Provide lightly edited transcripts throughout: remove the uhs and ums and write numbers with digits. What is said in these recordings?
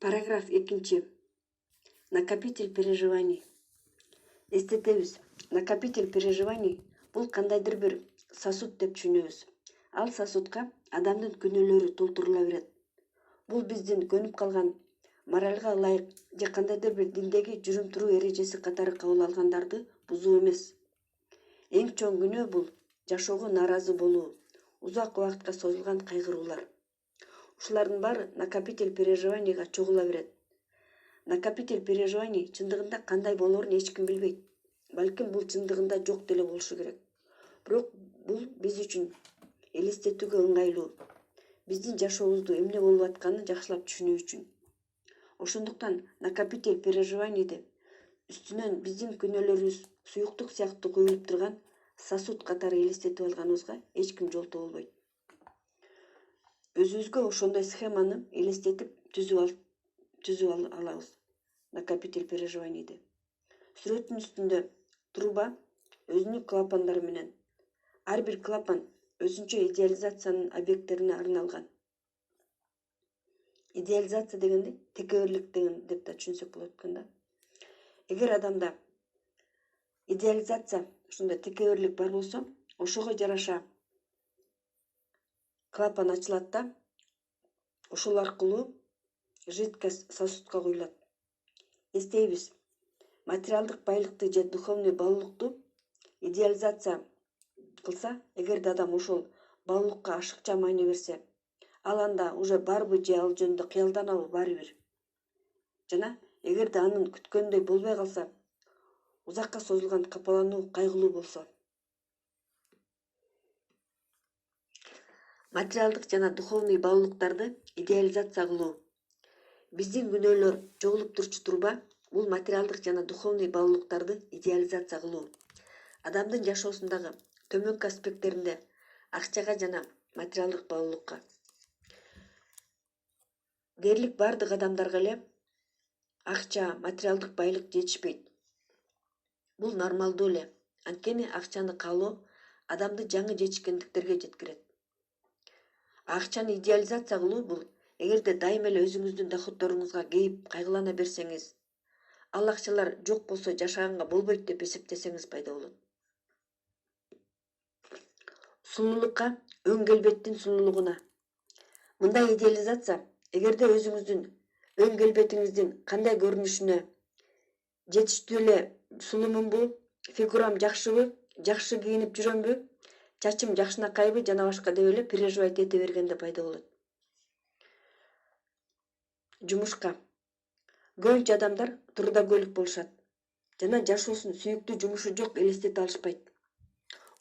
Параграф 2. Накопитель переживаний. Эстетебиз. Накопитель переживаний бул кандайдыр бир сосуд деп түшүнөбүз. Ал сосудка адамдын күнөөлөрү толтурула берет. Бул биздин көнүп калган моралга ылайык же кандайдыр бир диндеги жүрүм-туруу эрежеси катары кабыл алгандарды бузуу эмес. Эң чоң күнөө бул жашоого нааразы болуу, узак убакытка созулган кайгыруулар. Ушулардын баары накопитель переживанийга чогула берет. Накопитель переживаний чындыгында кандай болоорун эч ким билбейт. Балким бул чындыгында жок деле болушу керек. Бирок бул биз үчүн элестетүүгө ыңгайлуу. Биздин жашообузду эмне болуп атканын жакшылап түшүнүү үчүн. Ошондуктан накопитель переживанийди үстүнөн биздин күнөөлөрүбүз суюктук сыяктуу куюлуп турган сосуд катары элестетип алганыбызга эч ким жолтоо болбойт. Өзүбүзгө ошондой схеманы элестетип түзүп алабыз. Накопитель переживанийди. Сүрөттүн үстүндө труба өзүнүн клапандары менен. Ар бир клапан өзүнчө идеализациянын объекттерине арналган. Идеализация дегенди текеберлик деп да түшүнсөк болот экен да. Эгер адамда идеализация, ошондой текеберлик бар болсо, ошого жараша клапан ачылат да, ошол аркылуу жидкость сосудка куюлат. Эстейбиз, материалдык байлыкты же духовный баалуулукту идеализация кылса, эгерде адам ошол баалуулукка ашыкча маани берсе, ал анда уже барбы же ал жөнүндө кыялданабы баары бир. Жана эгерде анын күткөндөй болбой калса, узакка созулган капалануу кайгылуу болсо. Материалдык жана духовный баалуулуктарды идеализация кылуу. Биздин күнөөлөр жогулуп турчу труба бул материалдык жана духовный баалуулуктарды идеализация кылуу. Адамдын жашоосундагы төмөнкү аспекттеринде акчага жана материалдык баалуулукка. Дээрлик бардык адамдарга эле акча, материалдык байлык жетишпейт. Бул нормалдуу эле. Анткени акчаны каалоо адамды жаңы жетишкендиктерге жеткирет. Акчаны идеализация кылуу бул эгерде дайыма эле өзүңүздүн доходдоруңузга кейип кайгылана берсеңиз, ал акчалар жок болсо жашаганга болбойт деп эсептесеңиз пайда болот. Сулуулукка, өң келбеттин сулуулугуна. Мындай идеализация эгерде өзүңүздүн өң келбетиңиздин кандай көрүнүшүнө, жетиштүү эле сулуумунбу, фигурам жакшыбы, жакшы кийинип жүрөмбү, чачым жакшынакайбы жана башка деп эле переживать эте бергенде пайда болот. Жумушка. Көбүнчө адамдар трудоголик болушат жана жашоосун сүйүктүү жумушу жок элестете алышпайт.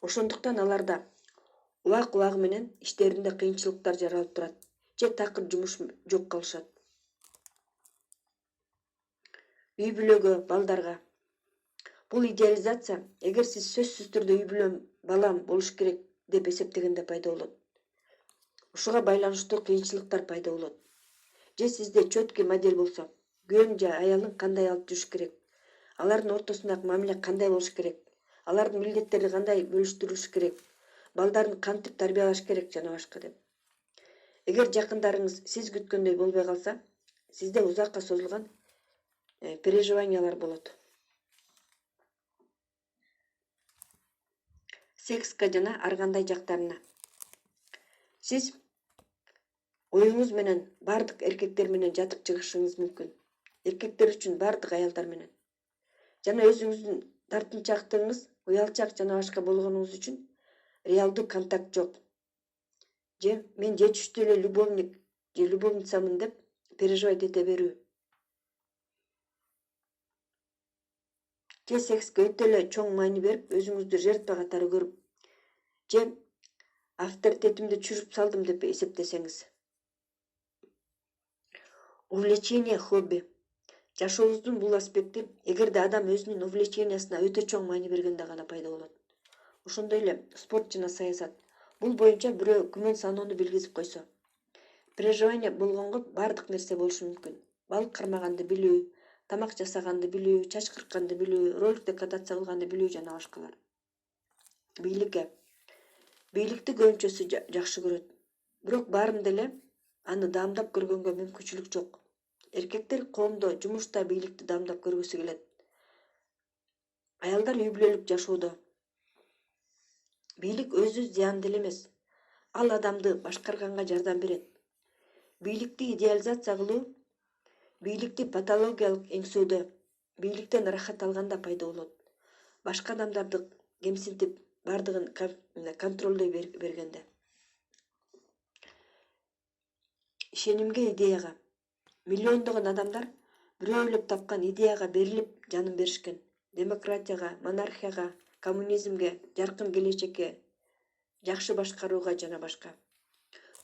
Ошондуктан аларда убак менен иштеринде кыйынчылыктар жаралып турат же такыр жумуш жок калышат. Үй бүлөгө, балдарга. Бул идеализация эгер сиз сөзсүз түрдө үй бүлөм, балам болуш керек деп эсептегенде пайда болот. Ушуга байланыштуу кыйынчылыктар пайда болот. Же сизде чөткү модель болсо, күйөөң же аялың кандай алып жүрүш керек, алардын ортосундагы мамиле кандай болуш керек, алардын милдеттерди кандай бөлүштүрүш керек, балдарын кантип тарбиялаш керек жана башка деп. Эгер жакындарыңыз сиз күткөндөй болбой калса, сизде узакка созулган переживаниялар болот. Секска жана ар кандай жактарына. Сиз оюңуз менен бардык эркектер менен жатып чыгышыңыз мүмкүн. Эркектер үчүн бардык аялдар менен. Жана өзүңүздүн тартынчаактыгыңыз, уялчак жана башка болгонуңуз үчүн реалдуу контакт жок. Же мен жетиштүү эле любовник же любовницамын деп переживать эте берүү. Же секске өтө эле чоң маани берип, өзүңүздү жертва катары көрүп, же авторитетимди түшүрүп салдым деп эсептесеңиз. Увлечение, хобби. Жашообуздун бул аспекти эгерде адам өзүнүн увлечениясына өтө чоң маани бергенде гана пайда болот. Ошондой эле спорт жана саясат. Бул боюнча бирөө күмөн саноону билгизип койсо. Переживание болгонго бардык нерсе болушу мүмкүн. Балык кармаганды билүү, тамак жасаганды билүү, чач кыркканды билүү, роликте кататься кылганды билүү жана башкалар. Бийликке. Бийликти көбүнчөсү жакшы көрөт. Бирок баарында эле аны даамдап көргөнгө мүмкүнчүлүк жок. Эркектер коомдо, жумушта бийликти дамдап көргүсү келет. Аялдар үй бүлөлүк жашоодо. Бийлик өзү зыяндуу эле эмес. Ал адамды башкарганга жардам берет. Бийликти идеализация кылуу, бийликти патологиялык эңсөөдө, бийликтен рахат алганда пайда болот. Башка адамдарды кемсинтип, бардыгын контролдой бергенде. Ишенимге, идеяга. Миллиондогон адамдар бирөөлөп тапкан идеяга берилип жанын беришкен. Демократияга, монархияга, коммунизмге, жаркын келечекке, жакшы башкарууга жана башка.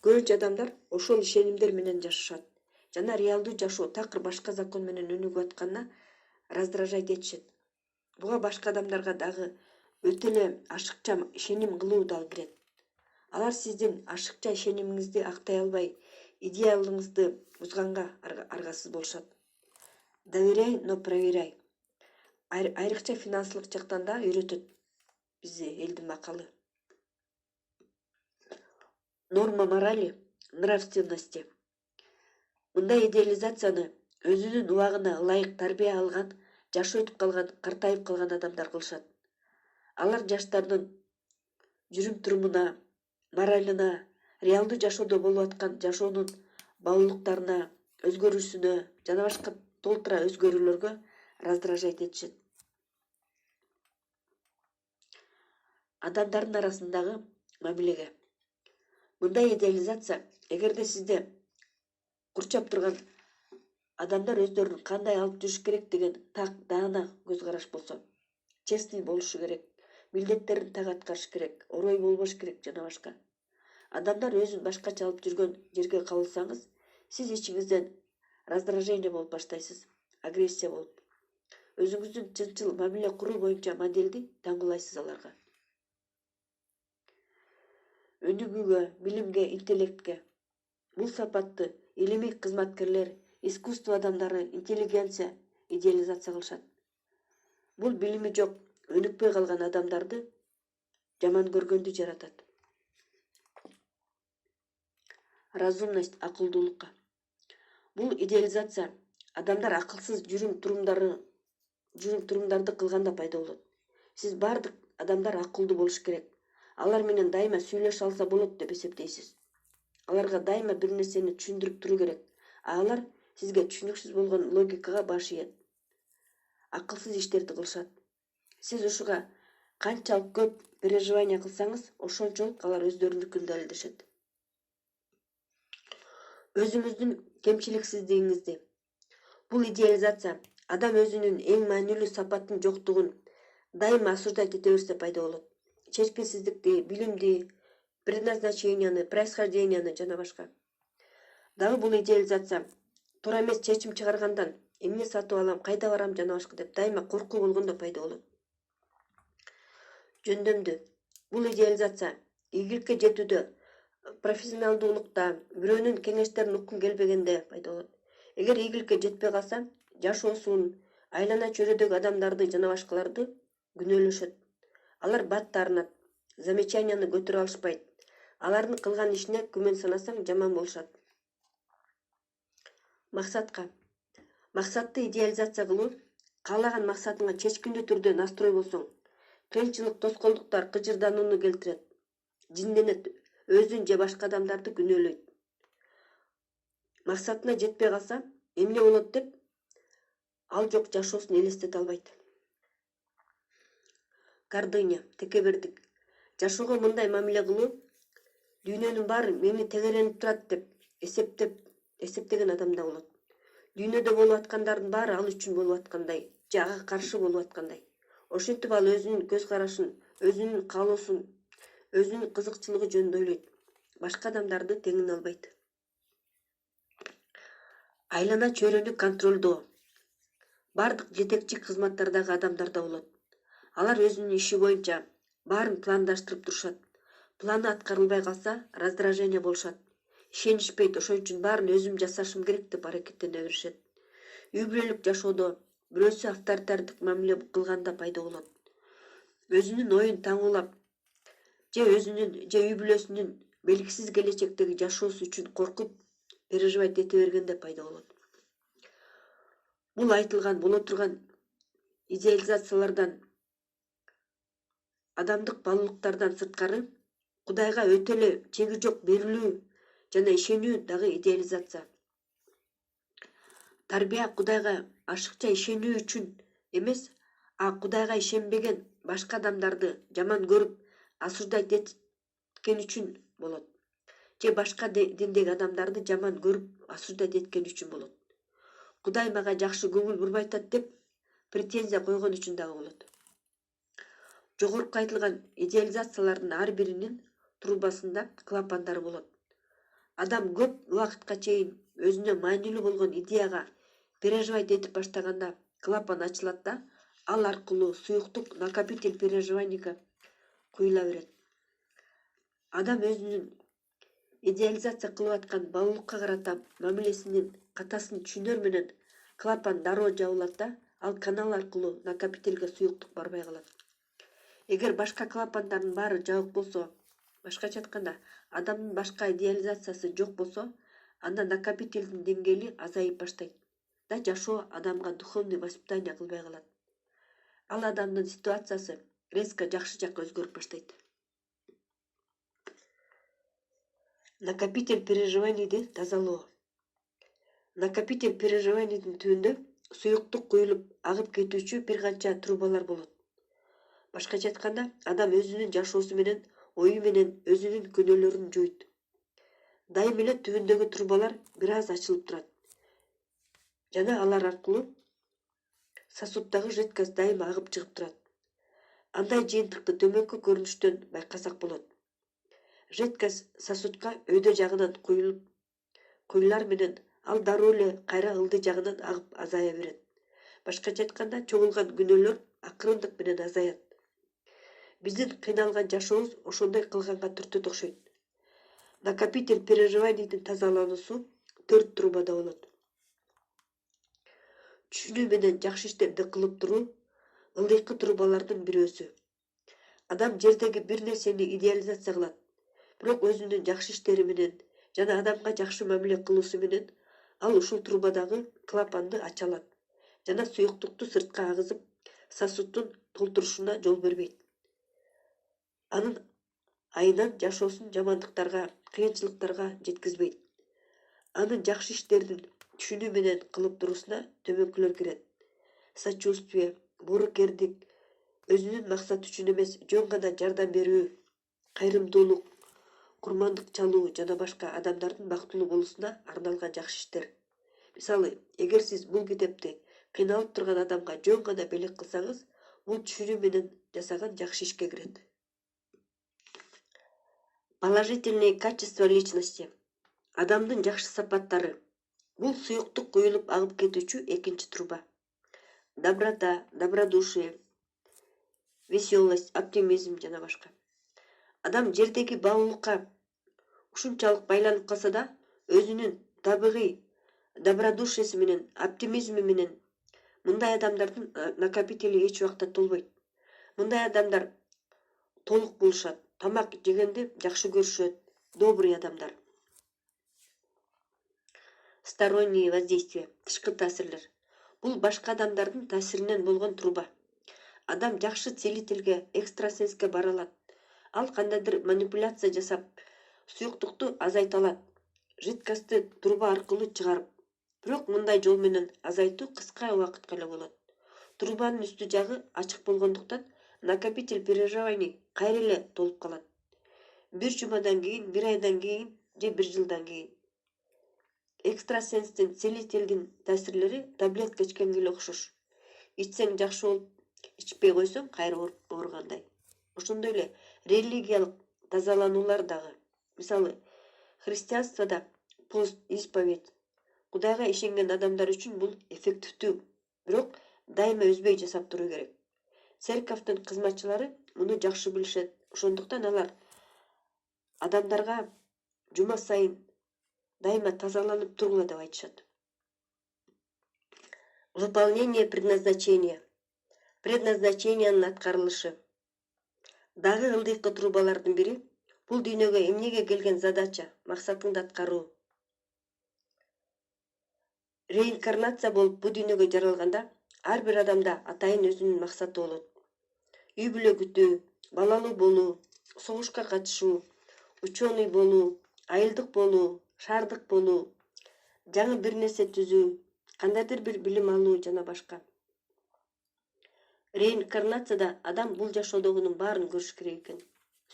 Көбүнчө адамдар ошол ишенимдер менен жашашат жана реалдуу жашоо такыр башка закон менен өнүгүп атканына раздражать этишет. Буга башка адамдарга дагы өтө эле ашыкча ишеним кылуу дагы кирет. Алар сиздин ашыкча ишенимиңизди актай албай, идеалыңызды бузганга аргасыз болушат. Доверяй, но проверяй. Айрыкча финансылык жактан да үйрөтөт бизди элдин макалы. Норма морали, нравственности. Мындай идеализацияны өзүнүн убагына ылайык тарбия алган, жашы өтүп калган, картайып калган адамдар кылышат. Алар жаштардын жүрүм-турумуна, моралына, реалдуу жашоодо болуп аткан жашоонун баалуулуктарына, өзгөрүшүнө жана башка толтура өзгөрүүлөргө раздражать этишет. Адамдардын арасындагы мамилеге. Мындай идеализация, эгерде сизде курчап турган адамдар өздөрүн кандай алып жүрүш керек деген так даана көз караш болсо, честный болушу керек, милдеттерин так аткарыш керек, орой болбош керек жана башка. Адамдар өзүн башкача алып жүргөн жерге кабылсаңыз, сиз ичиңизден раздражение болуп баштайсыз, агрессия болуп. Өзүңүздүн чынчыл мамиле куруу боюнча моделди таңгуулайсыз аларга. Өнүгүүгө, билимге, интеллектке. Бул сапатты илимий кызматкерлер, искусство адамдары, интеллигенция идеализация кылышат. Бул билими жок, өнүкпөй калган адамдарды жаман көргөндү жаратат. Разумность, акылдуулукка. Бул идеализация адамдар акылсыз жүрүм-турумдарды кылганда пайда болот. Сиз бардык адамдар акылдуу болуш керек. Алар менен дайыма сүйлөшө алса болот деп эсептейсиз. Аларга дайыма бир нерсени түшүндүрүп туруу керек. Алар сизге түшүнүксүз болгон логикага баш ийет. Акылсыз иштерди кылышат. Сиз ушуга канчалык көп переживание кылсаңыз, ошончолук алар өздөрүнүкүн далилдешет. Өзүңүздүн кемчиликсиздигиңизди. Бул идеализация адам өзүнүн эң маанилүү сапаттын жоктугун дайыма осуждать эте берсе пайда болот. Чечкинсиздикти, билимди, предназначенияны, происхожденияны жана башка. Дагы бул идеализация туура эмес чечим чыгаргандан эмне сатып алам, кайда барам жана башка деп дайыма коркуу болгондо пайда болот. Жөндөмдү. Бул идеализация ийгиликке жетүүдө, профессионалдуулукта, бирөөнүн кеңештерин уккун келбегенде пайда болот. Эгер ийгиликке жетпей калса, жашоосун, айлана чөйрөдөгү адамдарды жана башкаларды күнөөлөшөт. Алар бат таарынат, замечанияны көтөрө алышпайт. Алардын кылган ишине күмөн санасаң жаман болушат. Максатка. Максатты идеализация кылуу, каалаган максатыңа чечкиндүү түрдө настрой болсоң, кыйынчылык, тоскоолдуктар, кыжырданууну келтирет, жинденет, өзүн же башка адамдарды күнөөлөйт. Максатына жетпей калса, эмне болот деп ал жок жашоосун элестете албайт. Гордыня, текебердик. Жашоого мындай мамиле кылуу, дүйнөнүн баары мени тегеренип турат деп эсептеген адамда болот. Дүйнөдө болуп аткандардын баары ал үчүн болуп аткандай, же ага каршы болуп аткандай. Ошентип ал өзүнүн көз карашын, өзүнүн каалоосун, өзүнүн кызыкчылыгы жөнүндө ойлойт. Башка адамдарды теңине албайт. Айлана чөйрөнү контролдоо. Бардык жетекчи кызматтардагы адамдарда болот. Алар өзүнүн иши боюнча баарын пландаштырып турушат. Планы аткарылбай калса, раздражение болушат. Ишенишпейт, ошон үчүн баарын өзүм жасашым керек деп аракеттене беришет. Үй бүлөлүк жашоодо бирөөсү авторитардык мамиле кылганда пайда болот. Өзүнүн оюн таңуулап, же үй бүлөсүнүн белгисиз келечектеги жашоосу үчүн коркуп, переживать эте бергенде пайда болот. Бул айтылган боло турган идеализациялардан, адамдык баалуулуктардан сырткары Кудайга өтө эле чеги жок берилүү жана ишенүү дагы идеализация. Тарбия Кудайга ашыкча ишенүү үчүн эмес, Кудайга ишенбеген башка адамдарды жаман көрүп осуждать эткен үчүн болот. Же башка диндеги адамдарды жаман көрүп осуждать эткен үчүн болот. Кудай мага жакшы көңүл бурбай атат деп претензия койгон үчүн дагы болот. Жогорку айтылган идеализациялардын ар биринин трубасында клапандары болот. Адам көп убакытка чейин өзүнө маанилүү болгон идеяга переживать этип баштаганда клапан ачылат да, ал аркылуу суюктук накопитель переживанийга куюла берет. Адам өзүнүн идеализация кылып аткан баалуулукка карата мамилесинин катасын түшүнөр менен клапан дароо жабылат да, ал канал аркылуу накопительге суюктук барбай калат. Эгер башка клапандардын баары жабык болсо, башкача айтканда, адамдын башка идеализациясы жок болсо, анда накопительдин деңгээли азайып баштайт да жашоо адамга духовный воспитание кылбай калат. Ал адамдын ситуациясы резко жакшы жакка өзгөрүп баштайт. Накопитель переживанийди тазалоо. Накопитель переживанийдин түбүндө суюктук куюлуп агып кетүүчү бир канча трубалар болот. Башкача айтканда, адам өзүнүн жашоосу менен, ою менен өзүнүн күнөөлөрүн жуйт. Дайым эле түбүндөгү трубалар бир аз ачылып турат. Жана алар аркылуу сосуддагы жидкость дайыма агып чыгып турат. Андай жыйынтыкты төмөнкү көрүнүштөн байкасак болот. Жидкость сосудка өйдө жагынан куюлар менен ал дароо эле кайра ылдый жагынан агып азая берет. Башкача айтканда, чогулган күнөөлөр акырындык менен азаят. Биздин кыйналган жашообуз ошондой кылганга түртөт окшойт. Накопитель переживанийдин тазалануусу 4 трубада болот. Түшүнүү менен жакшы иштерди кылып туруу ылдыйкы трубалардын бирөөсү. Адам жердеги бир нерсени идеализация кылат, бирок өзүнүн жакшы иштери менен жана адамга жакшы мамиле кылуусу менен ал ушул трубадагы клапанды ача алат жана суюктукту сыртка агызып, сосуддун толтурушуна жол бербейт. Анын айынан жашоосун жамандыктарга, кыйынчылыктарга жеткизбейт. Анын жакшы иштердин түшүнүү менен кылып туруусуна төмөнкүлөр кирет. Сочувствие, боорукердик, өзүнүн максаты үчүн эмес, жөн гана жардам берүү, кайрымдуулук, курмандык чалуу жана башка адамдардын бактылуу болуусуна арналган жакшы иштер. Мисалы, эгер сиз бул китепти кыйналып турган адамга жөн гана белек кылсаңыз, бул түшүнүү менен жасаган жакшы ишке кирет. Положительные качества личности. Адамдын жакшы сапаттары. Бул суюктук куюлуп агып кетүүчү экинчи труба. Доброта, добродушие, веселость, оптимизм жана башка. Адам жердеги баалуулукка ушунчалык байланып калса да, өзүнүн табигый добродушиеси менен, оптимизми менен мындай адамдардын накопители эч убакта толбойт. Мындай адамдар толук болушат, тамак жегенди жакшы көрүшөт, добрый адамдар. Сторонние воздействия, тышкы таасирлер. Бул башка адамдардын таасиринен болгон труба. Адам жакшы целительге, экстрасенске бара алат. Ал кандайдыр манипуляция жасап, суюктукту азайта алат. Жидкостьты труба аркылуу чыгарып. Бирок мындай жол менен азайтуу кыска убакытка эле болот. Трубанын үстү жагы ачык болгондуктан накопитель переживаний кайра эле толуп калат. Бир жумадан кийин, бир айдан кийин же бир жылдан кийин. Экстрасенстин, целительдин таасирлери таблетка ичкенге эле окшош. Ичсең жакшы болуп, ичпей койсоң кайра ооругандай. Ошондой эле религиялык тазалануулар дагы. Мисалы, христианствода пост, исповедь. Кудайга ишенген адамдар үчүн бул эффективдүү, бирок дайыма үзбөй жасап туруу керек. Церковдун кызматчылары муну жакшы билишет. Ошондуктан алар адамдарга жума сайын дайыма тазаланып тургула деп айтышат. Выполнение предназначения. Предназначениянын аткарылышы. Дагы ылдыйкы трубалардын бири бул дүйнөгө эмнеге келген задача, максатыңды аткаруу. реинкарнация болуп бу дүйнөгө жаралганда ар бир адамда атайын өзүнүн максаты болот. Үй бүлө күтүү, балалуу болуу, согушка катышуу, ученый болуу, айылдык болуу, шаардык болуу, жаңы бир нерсе түзүү, кандайдыр бир билим алуу жана башка. Реинкарнацияда адам бул жашоодогунун баарын көрүш керек экен.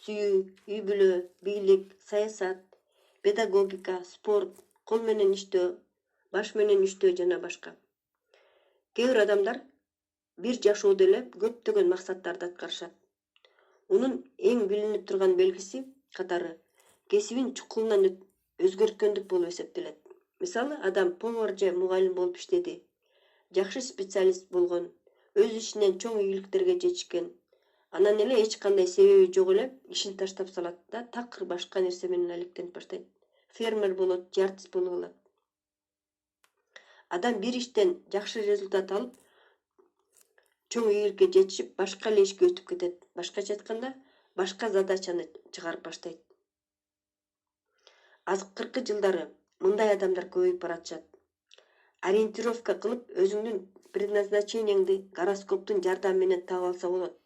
Сүйүү, үй бүлө, бийлик, саясат, педагогика, спорт, кол менен иштөө, баш менен иштөө жана башка. Кээ бир адамдар бир жашоодо эле көптөгөн максаттарды аткарышат. Унун эң билинип турган белгиси катары кесибин чукулунан өзгөрткөндүк болуп эсептелет. Мисалы, адам повар же мугалим болуп иштеди, жакшы специалист болгон, өз ишинен чоң ийгиликтерге жетишкен, анан эле эч кандай себеби жок эле ишин таштап салат да такыр башка нерсе менен алектенип баштайт. Фермер болот, же артист болуп алат. Адам бир иштен жакшы результат алып, чоң ийгиликке жетишип, башка эле ишке өтүп кетет. Башкача айтканда, башка задачаны чыгарып баштайт. Азкыркы жылдары мындай адамдар көбөйүп баратышат. Ориентировка кылып, өзүңдүн предназначениеңди гороскоптун жардамы менен таап алса болот.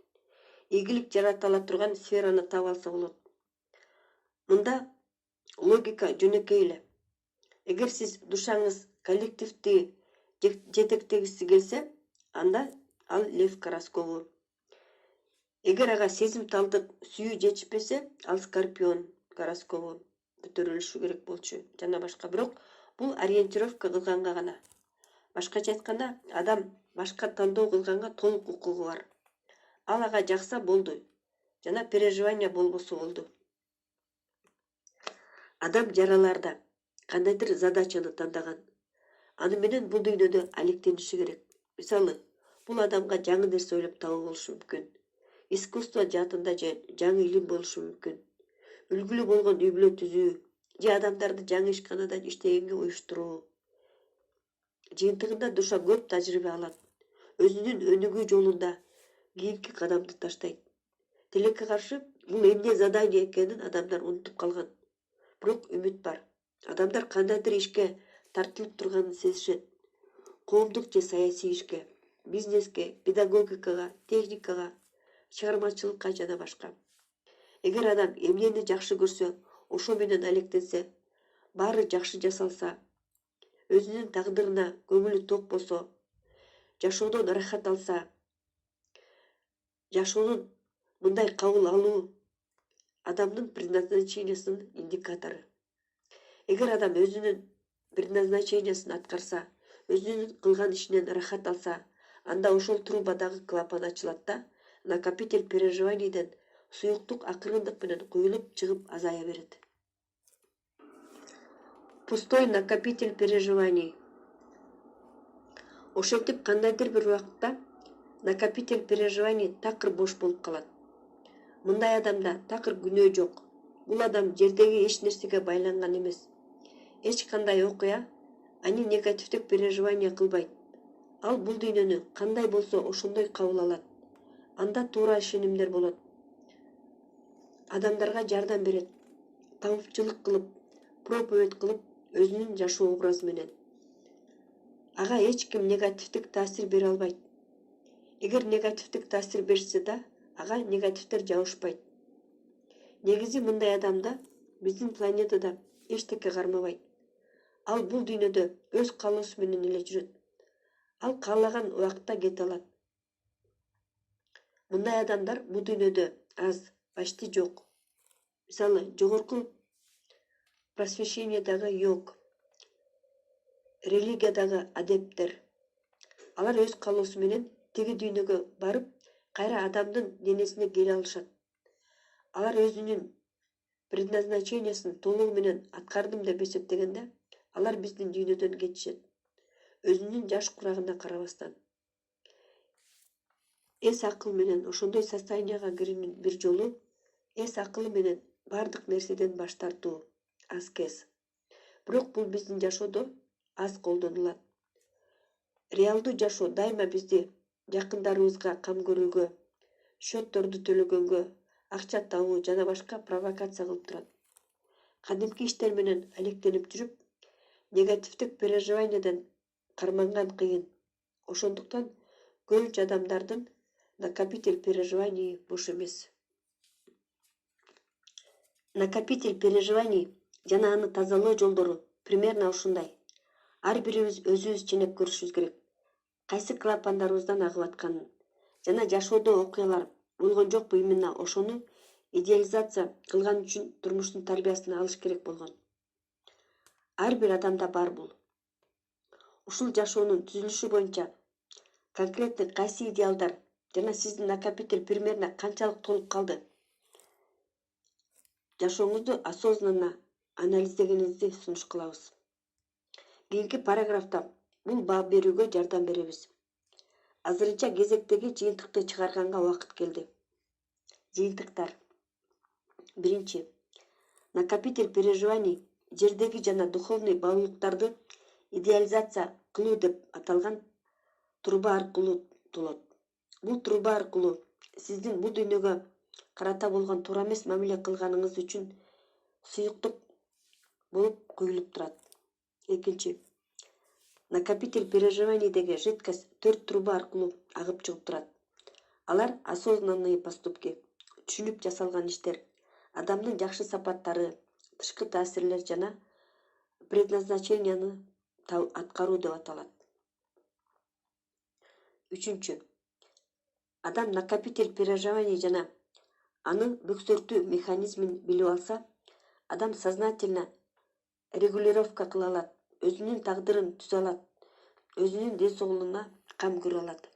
Ийгилик жарата ала турган сфераны таап алса болот. Мында логика жөнөкөй эле. Эгер сиз душаңыз коллективди жетектегиси келсе, анда ал лев гороскобу. Эгер ага сезимталдык сүйүү жетишпесе, ал скорпион гороскобу көтөрүлүшү керек болчу жана башка. Бирок бул ориентировка кылганга гана. Башкача айтканда, адам башка тандоо кылганга толук укугу бар. Ал ага жакса болду жана переживание болбосо болду. Адам жараларда кандайдыр задачаны тандаган. Аны менен бул дүйнөдө алектениши керек. Мисалы, бул адамга жаңы нерсе ойлоп табуу болушу мүмкүн. Искусство жаатында же жаңы илим болушу мүмкүн. Үлгүлүү болгон үй бүлө түзүү, же адамдарды жаңы ишканада иштегенге уюштуруу. Жыйынтыгында душа көп тажрыйба алат. Өзүнүн өнүгүү жолунда кийинки кадамды таштайт. Тилекке каршы, бул эмне задание экенин адамдар унутуп калган. Бирок үмүт бар. Адамдар кандайдыр ишке тартылып турганын сезишет. Коомдук же саясий ишке, бизнеске, педагогикага, техникага, чыгармачылыкка жана башка. Эгер адам эмнени жакшы көрсө, ошо менен алектенсе, баары жакшы жасалса, өзүнүн тагдырына көңүлү ток болсо, жашоодон ырахат алса, жашоонун мындай кабыл алуу адамдын предназначениясынын индикатору. Эгер адам өзүнүн предназначениясын аткарса, өзүнүн кылган ишинен ырахат алса, анда ошол трубадагы клапан ачылат да, накопитель переживанийден суюктук акырындык менен куюлуп чыгып азая берет. Пустой накопитель переживаний. Ошентип кандайдыр бир убакытта накопитель переживаний такыр бош болуп калат. Мындай адамда такыр күнөө жок. Бул адам жердеги эч нерсеге байланган эмес. Эч кандай окуя аны негативдик переживание кылбайт. Ал бул дүйнөнү кандай болсо ошондой кабыл алат. Анда туура ишенимдер болот. Адамдарга жардам берет. Табыпчылык кылып, проповедь кылып, өзүнүн жашоо образы менен. Ага эч ким негативдик таасир бере албайт. Эгер негативдик таасир берсе да, ага негативдер жабышпайт. Негизи мындай адамда биздин планетада эчтеке кармабайт. Ал бул дүйнөдө өз каалоосу менен эле жүрөт. Ал каалаган убакта кете алат. Мындай адамдар бул дүйнөдө аз, почти жок. Мисалы, жогорку просвещениядагы йог, религиядагы адептер. Алар өз каалоосу менен тиги дүйнөгө барып, кайра адамдын денесине келе алышат. Алар өзүнүн предназначениясын толугу менен аткардым деп эсептегенде, алар биздин дүйнөдөн кетишет. Өзүнүн жаш курагына карабастан. Эс акыл менен ошондой состоянияга кирүүнүн бир жолу эс акылы менен бардык нерседен баш тартуу, аскез. Бирок бул биздин жашоодо аз колдонулат. Реалдуу жашоо дайыма бизди жакындарыбызга кам көрүүгө, счетторду төлөгөнгө, акча табуу жана башка провокация кылып турат. Кадимки иштер менен алектенип жүрүп, негативдик переживаниядан карманган кыйын. Ошондуктан көбүнчө адамдардын накопитель переживаний бош эмес. Накопитель переживаний жана аны тазалоо жолдору примерно ушундай. Ар бирибиз өзүбүз ченеп көрүшүбүз керек. Кайсы клапандарыбыздан агып атканын жана жашоодо окуялар болгон жокпу именно ошону идеализация кылган үчүн турмуштун тарбиясын алыш керек болгон. Ар бир адамда бар бул. Ушул жашоонун түзүлүшү боюнча конкретный кайсы идеалдар жана сиздин накопитель примерно канчалык толуп калды? Жашооңузду осознанно анализдегениңизди сунуш кылабыз. Кийинки параграфта бул баа берүүгө жардам беребиз. Азырынча кезектеги жыйынтыкты чыгарганга убакыт келди. Жыйынтыктар. Биринчи. Накопитель переживаний жердеги жана духовный баалуулуктарды идеализация кылуу деп аталган труба аркылуу толот. Бул труба аркылуу сиздин бул дүйнөгө карата болгон туура эмес мамиле кылганыңыз үчүн суюктук болуп куюлуп турат. Экинчи. Накопитель переживаниydеги жидкость 4 труба аркылуу агып чыгып турат. Алар осознанные поступки, түшүнүп жасалган иштер, адамдын жакшы сапаттары, тышкы таасирлер жана предназначенияны аткаруу деп аталат. Үчүнчү. Адам накопитель переживаний жана аны бөксөртүү механизмин билип алса, адам сознательно регулировка кыла алат, өзүнүн тагдырын түзө алат, өзүнүн ден соолугуна кам көрө алат.